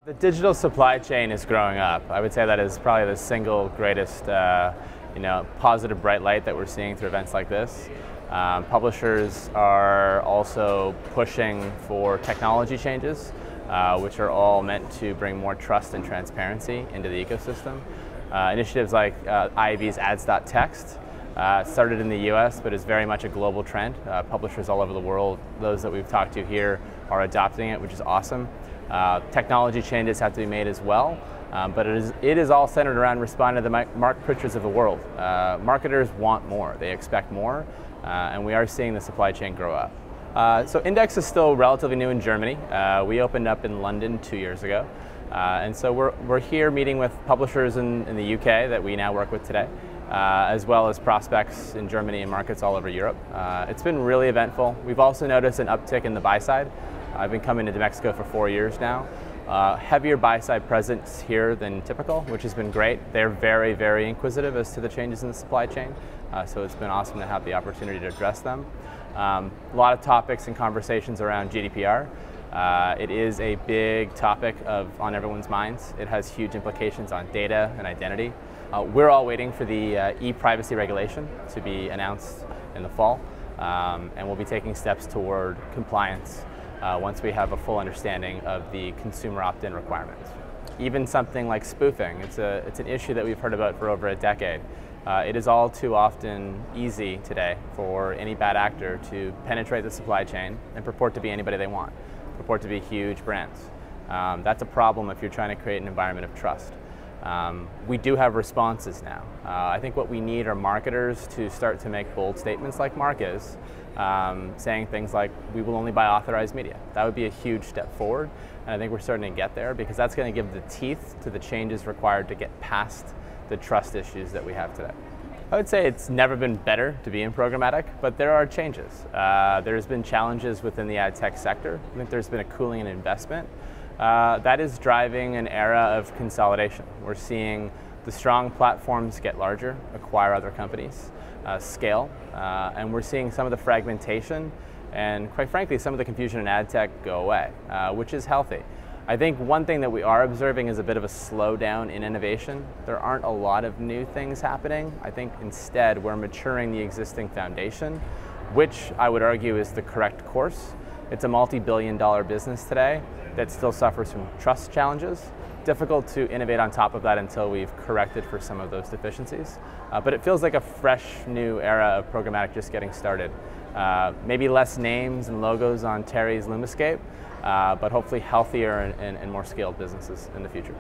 The digital supply chain is growing up. I would say that is probably the single greatest positive bright light that we're seeing through events like this. Publishers are also pushing for technology changes, which are all meant to bring more trust and transparency into the ecosystem. Initiatives like IAB's ads.text started in the US, but is very much a global trend. Publishers all over the world, those that we've talked to here, are adopting it, which is awesome. Technology changes have to be made as well, but it is all centered around responding to the Mark Pritchards of the world. Marketers want more, they expect more, and we are seeing the supply chain grow up. So Index is still relatively new in Germany. We opened up in London 2 years ago, and so we're here meeting with publishers in the UK that we now work with today, as well as prospects in Germany and markets all over Europe. It's been really eventful. We've also noticed an uptick in the buy side. I've been coming to DMEXCO for 4 years now. Heavier buy-side presence here than typical, which has been great. They're very, very inquisitive as to the changes in the supply chain, so it's been awesome to have the opportunity to address them. A lot of topics and conversations around GDPR. It is a big topic on everyone's minds. It has huge implications on data and identity. We're all waiting for the e-privacy regulation to be announced in the fall, and we'll be taking steps toward compliance once we have a full understanding of the consumer opt-in requirements. Even something like spoofing, it's an issue that we've heard about for over a decade. It is all too often easy today for any bad actor to penetrate the supply chain and purport to be anybody they want, purport to be huge brands. That's a problem if you're trying to create an environment of trust. We do have responses now. I think what we need are marketers to start to make bold statements like Mark is, saying things like, we will only buy authorized media. That would be a huge step forward, and I think we're starting to get there because that's going to give the teeth to the changes required to get past the trust issues that we have today. I would say it's never been better to be in programmatic, but there are changes. There's been challenges within the ad tech sector. I think there's been a cooling in investment. That is driving an era of consolidation. We're seeing the strong platforms get larger, acquire other companies, scale, and we're seeing some of the fragmentation and, quite frankly, some of the confusion in ad tech go away, which is healthy. I think one thing that we are observing is a bit of a slowdown in innovation. There aren't a lot of new things happening. I think instead we're maturing the existing foundation, which I would argue is the correct course. It's a multi-billion-dollar business today that still suffers from trust challenges. Difficult to innovate on top of that until we've corrected for some of those deficiencies. But it feels like a fresh new era of programmatic just getting started. Maybe less names and logos on Terry's Lumascape, but hopefully healthier and more scaled businesses in the future.